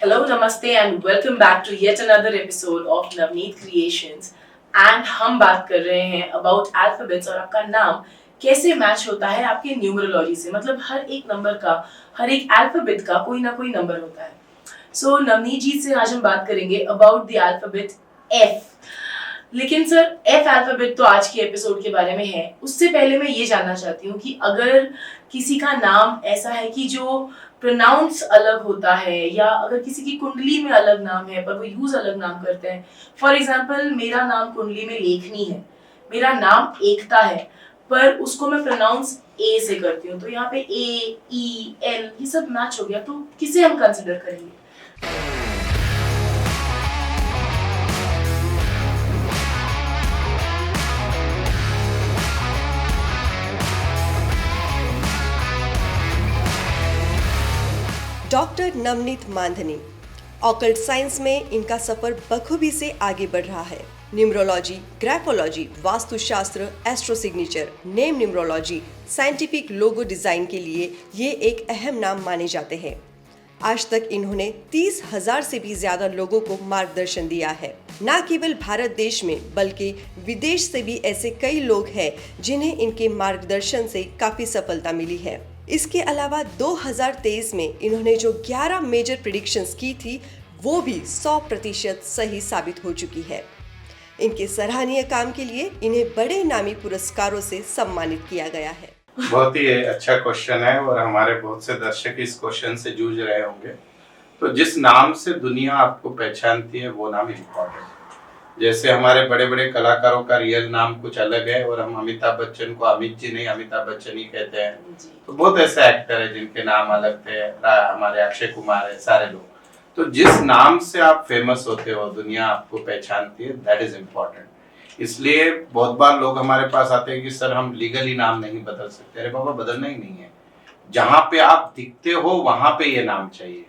Hello, Namaste, and welcome back to yet another episode of Navneet Creations. And हम बात कर रहे हैं about alphabets और आपका नाम कैसे मैच होता है आपके न्यूमरोलॉजी से। मतलब हर एक नंबर का, हर एक अल्फाबेट का कोई ना कोई नंबर होता है। So नवनीत जी से आज हम बात करेंगे about the alphabet F. लेकिन सर एफ अल्फाबेट तो आज के एपिसोड के बारे में है। उससे पहले मैं ये जानना चाहती हूँ कि अगर किसी का नाम ऐसा है कि जो प्रोनाउंस अलग होता है, या अगर किसी की कुंडली में अलग नाम है पर वो यूज अलग नाम करते हैं। फॉर एग्जाम्पल मेरा नाम कुंडली में लेखनी है, मेरा नाम एकता है, पर उसको मैं प्रोनाउंस ए से करती हूँ, तो यहाँ पे ए, ई, एल ये सब मैच हो गया, तो किसे हम कंसिडर करेंगे? Doctor Navneet Mandhani. Occult science में इनका सफर बखूबी से आगे बढ़ रहा है। Numerology, graphology, Vastushastra, astro signature, name numerology, scientific logo design के लिए ये एक अहम नाम माने जाते हैं। आज तक इन्होंने 30,000 से भी ज्यादा लोगों को मार्गदर्शन दिया है। न केवल भारत देश में बल्कि विदेश से भी ऐसे कई लोग हैं जिन्हें इनके मार्गदर्शन से काफी सफलता मिली है। इसके अलावा 2023 में इन्होंने जो 11 मेजर प्रेडिक्शंस की थी वो भी 100% सही साबित हो चुकी है। इनके सराहनीय काम के लिए इन्हें बड़े नामी पुरस्कारों से सम्मानित किया गया है। बहुत ही अच्छा क्वेश्चन है और हमारे बहुत से दर्शक इस क्वेश्चन से जूझ रहे होंगे। तो जिस नाम से दुनिया आपको पहचानती है वो नाम इम्पोर्टेंट है। जैसे हमारे बड़े बड़े कलाकारों का रियल नाम कुछ अलग है और हम अमिताभ बच्चन को अमित जी नहीं अमिताभ बच्चन ही कहते हैं। तो बहुत ऐसे एक्टर है जिनके नाम अलग थे। हमारे अक्षय कुमार है, सारे लोग। तो जिस नाम से आप फेमस होते हो, दुनिया आपको पहचानती है, दैट इज इम्पोर्टेंट। इसलिए बहुत बार लोग हमारे पास आते हैं कि सर हम लीगली नाम नहीं बदल सकते। अरे बाबा, बदलना ही नहीं है। जहां पे आप दिखते हो वहां पे ये नाम चाहिए,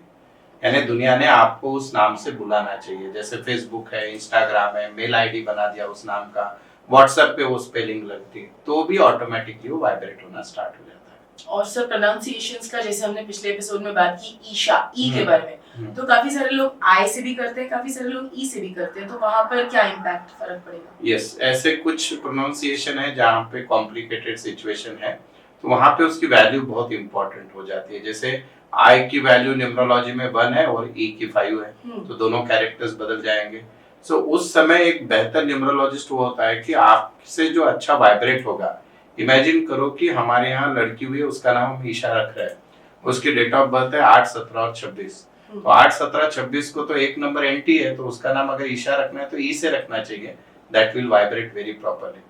यानी दुनिया ने आपको उस नाम से बुलाना चाहिए। जैसे फेसबुक है, इंस्टाग्राम है, मेल आईडी बना दिया उस नाम का, व्हाट्सएप पे वो स्पेलिंग लगती है तो भी ऑटोमेटिकली वो वाइब्रेट होना स्टार्ट हो जाता है। और सर प्रोनाउंसिएशंस का, जैसे हमने पिछले एपिसोड में बात की ईशा, ई के बारे में, तो काफी सारे लोग आई से भी करते हैं, काफी सारे लोग ई से भी करते हैं, तो वहां पर क्या इम्पैक्ट फर्क पड़ेगा? यस, ऐसे कुछ प्रोनाउंसिएशन है जहाँ पे कॉम्प्लिकेटेड सिचुएशन है, तो वहां पे उसकी वैल्यू बहुत इंपॉर्टेंट हो जाती है। जैसे आई की वैल्यू न्यूमरोलॉजी में 1 है और ई की 5 है, तो दोनों कैरेक्टर्स बदल जाएंगे। सो उस समय एक बेहतर न्यूमरोलॉजिस्ट वो होता है कि आपसे जो अच्छा वाइब्रेट होगा। इमेजिन करो कि हमारे यहाँ लड़की हुई है, उसका नाम हम ईशा रख रहे हैं, उसकी डेट ऑफ बर्थ है 8, 17 और 26। तो 8, 17, 26 को तो एक नंबर एंटी है, तो उसका नाम अगर ईशा रखना है तो ई से रखना चाहिए। That will vibrate very properly.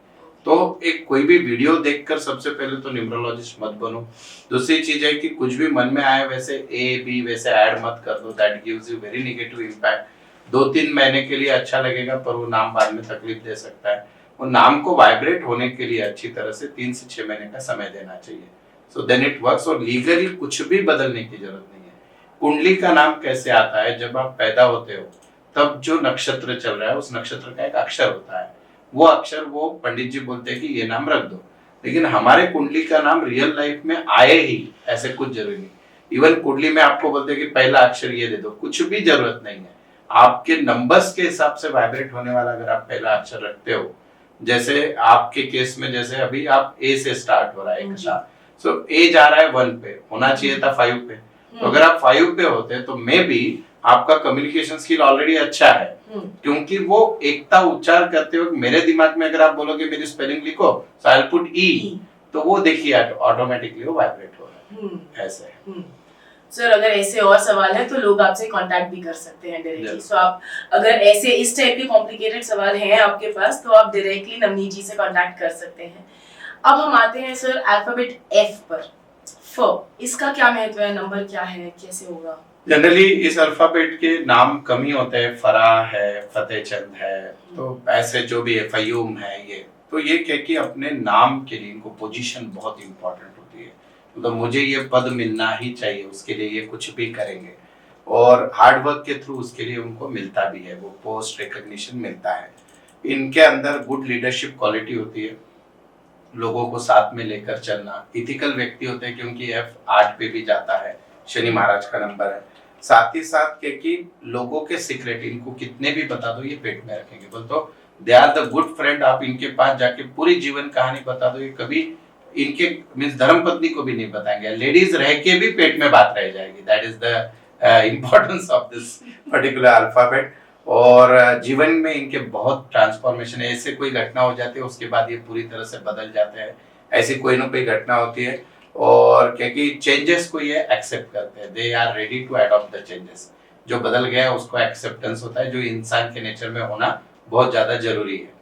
तो एक कोई भी वीडियो देखकर सबसे पहले तो न्यूमरोलॉजिस्ट मत बनो। दूसरी चीज है कि कुछ भी मन में आए वैसे ए बी वैसे ऐड मत कर दो। That gives you very negative impact. 2-3 महीने के लिए अच्छा लगेगा पर वो नाम बाद में तकलीफ दे सकता है। वो नाम को वाइब्रेट होने के लिए अच्छी तरह से 3 से 6 महीने का समय देना चाहिए। So then it works. और लीगली कुछ भी बदलने की जरूरत नहीं है। कुंडली का नाम कैसे आता है? जब आप पैदा होते हो तब जो नक्षत्र चल रहा है उस नक्षत्र का एक अक्षर होता है। वो अक्षर वो पंडित जी बोलते हैं कि ये नाम रख दो। लेकिन हमारे कुंडली का नाम रियल लाइफ में आए ही, ऐसे कुछ जरूरी नहीं। इवन कुंडली में आपको बोलते हैं कि पहला अक्षर ये दे दो, कुछ भी जरूरत नहीं है। आपके नंबर्स के हिसाब से वाइब्रेट होने वाला अगर आप पहला अक्षर रखते हो, जैसे आपके केस में जैसे अभी आप ए से स्टार्ट हो रहा है एक साथ, सो ए जा रहा है 1 पे, होना चाहिए था 5 पे। तो अगर आप 5 पे होते तो मे बी आपका कम्युनिकेशन स्किल ऑलरेडी अच्छा है, क्योंकि वो एकता उच्चार करते हो। मेरे दिमाग में अगर आप बोलोगे मेरी स्पेलिंग लिखो, सो आई विल पुट ई, तो वो देखिए ऑटोमेटिकली वो वाइब्रेट हो रहा है। ऐसे सर अगर ऐसे और सवाल है तो लोग आपसे कांटेक्ट भी कर सकते हैं डायरेक्टली। सो आप अगर ऐसे इस टाइप के कॉम्प्लिकेटेड सवाल हैं आपके पास तो आप डायरेक्टली नवनीत जी से कांटेक्ट कर सकते हैं। अब हम आते हैं सर अल्फाबेट एफ पर। इसका क्या महत्व है, नंबर क्या है, कैसे होगा? जनरली इस अल्फाबेट के नाम कम ही होते हैं। फराह है, फतेह चंद है, तो ऐसे जो भी है, फयूम है, ये तो ये क्या कि अपने नाम के लिए इनको पोजीशन बहुत इंपॉर्टेंट होती है। मतलब मुझे ये पद मिलना ही चाहिए, उसके लिए ये कुछ भी करेंगे और हार्ड वर्क के थ्रू उसके लिए उनको मिलता भी है, वो पोस्ट रिकॉग्निशन मिलता है। इनके अंदर गुड लीडरशिप क्वालिटी होती है, लोगों को साथ में लेकर चलना। इथिकल व्यक्ति होते हैं क्योंकि F 8 पे भी जाता है, शनि महाराज का नंबर है। साथ ही साथ कि लोगों के सीक्रेट इनको कितने भी बता दो ये पेट में रखेंगे। बोल तो they are the good friend. आप इनके पास जाके पूरी जीवन कहानी बता दो, ये कभी इनके मीन्स धर्मपत्नी को भी नहीं बताएंगे। लेडीज रह के भी पेट में बात रह जाएगी। That is the importance of this particular alphabet. और जीवन में इनके बहुत ट्रांसफॉर्मेशन है। ऐसे कोई घटना हो जाती है उसके बाद ये पूरी तरह से बदल जाते हैं। ऐसी कोई ना कोई घटना होती है और क्योंकि चेंजेस को ये एक्सेप्ट करते हैं। They are ready to adopt the changes. जो बदल गया है उसको एक्सेप्टेंस होता है, जो इंसान के नेचर में होना बहुत ज्यादा जरूरी है।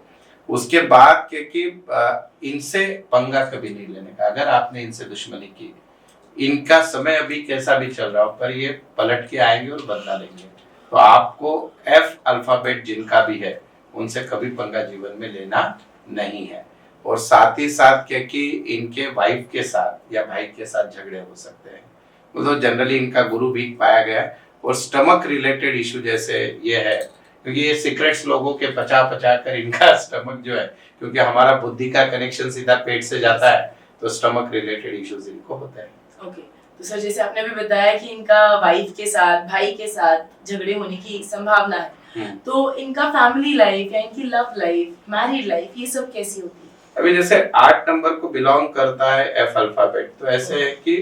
उसके बाद क्योंकि इनसे पंगा कभी नहीं लेने का। अगर आपने इनसे दुश्मनी की, इनका समय अभी कैसा भी चल रहा हो पर ये पलट के आएंगे और बदला लेंगे। तो आपको एफ अल्फाबेट जिनका भी है उनसे कभी पंगा जीवन में लेना नहीं है। और साथ ही साथ क्योंकि इनके वाइफ के साथ या भाई के साथ झगड़े हो सकते हैं, तो जनरली इनका गुरु वीक पाया गया है। और स्टमक रिलेटेड इशू जैसे ये है, क्योंकि ये सीक्रेट्स लोगों के पचा पचा कर इनका स्टमक जो है, क्योंकि हमारा बुद्धि का कनेक्शन सीधा पेट से जाता है, तो स्टमक रिलेटेड इश्यूज इनको होते हैं। ओके, तो सर जैसे आपने भी बताया कि इनका वाइफ के साथ, भाई के साथ झगड़े होने की संभावना है, तो इनका फैमिली लाइफ या इनकी लव लाइफ, मैरिड लाइफ, ये सब कैसी होती है? अभी जैसे 8 नंबर को बिलोंग करता है एफ अल्फाबेट, तो ऐसे है कि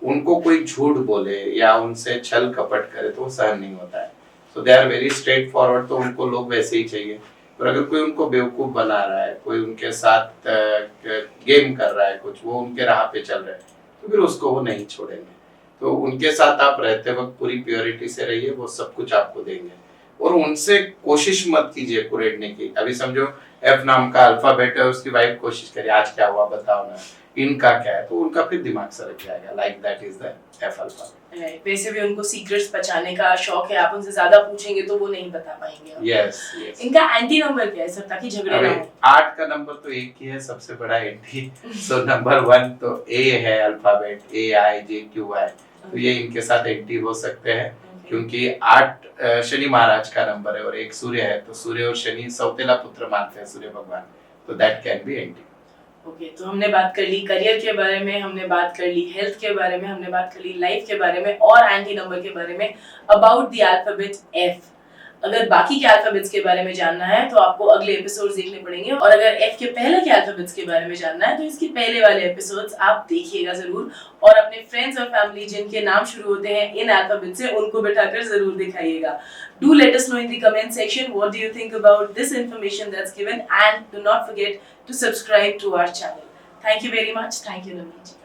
उनको कोई झूठ बोले या उनसे छल कपट करे तो सहन नहीं होता है। So they are very straightforward, तो उनको लोग वैसे ही चाहिए। और अगर कोई उनको बेवकूफ बना रहा है, कोई उनके साथ गेम कर रहा है, कुछ वो उनके राह पे चल रहे हैं, तो फिर उसको वो नहीं छोड़ेंगे। तो उनके साथ आप रहते वक्त पूरी प्योरिटी से रहिए, वो सब कुछ आपको देंगे। और उनसे कोशिश मत कीजिए कुरेदने की। अभी समझो एफ नाम का अल्फाबेट है, उसकी वाइफ कोशिश करे आज क्या हुआ बताओ ना, इनका क्या है, तो उनका फिर दिमाग सरक जाएगा। Like that is the F alphabet. वैसे भी उनको सीक्रेट्स बचाने का शौक है, आप उनसे ज्यादा पूछेंगे तो वो नहीं बता पाएंगे। Yes yes. इनका एंटी नंबर क्या है सर, ताकि झगड़े ना हो? 8 का नंबर तो एक ही है, सबसे बड़ा एंटी। सो नंबर 1 तो ए है अल्फाबेट, AIJQY, तो ये इनके साथ एंटी हो सकते हैं। क्योंकि 8 शनि महाराज का नंबर है और एक सूर्य है, तो सूर्य और शनि सौतेला पुत्र मानते हैं सूर्य भगवान, तो that can be anti. Okay, तो हमने बात कर ली करियर के बारे में, हमने बात कर ली हेल्थ के बारे में, हमने बात कर ली लाइफ के बारे में और एंटी नंबर के बारे में, अबाउट द अल्फाबेट एफ। अगर बाकी के अल्फाबेट्स के बारे में जानना है तो आपको अगले एपिसोड्स देखने पड़ेंगे, और अगर एफ के पहले के अल्फाबेट्स के बारे में जानना है तो इसके पहले वाले एपिसोड्स आप देखिएगा जरूर। और अपने फ्रेंड्स और फैमिली जिनके नाम शुरू होते हैं इन अल्फाबेट से, उनको बिठाकर जरूर दिखाइएगा। Do let us know in the comment section what do you think about this information that's given, and do not forget to subscribe to our channel. Thank you very much. Thank you, Navneet.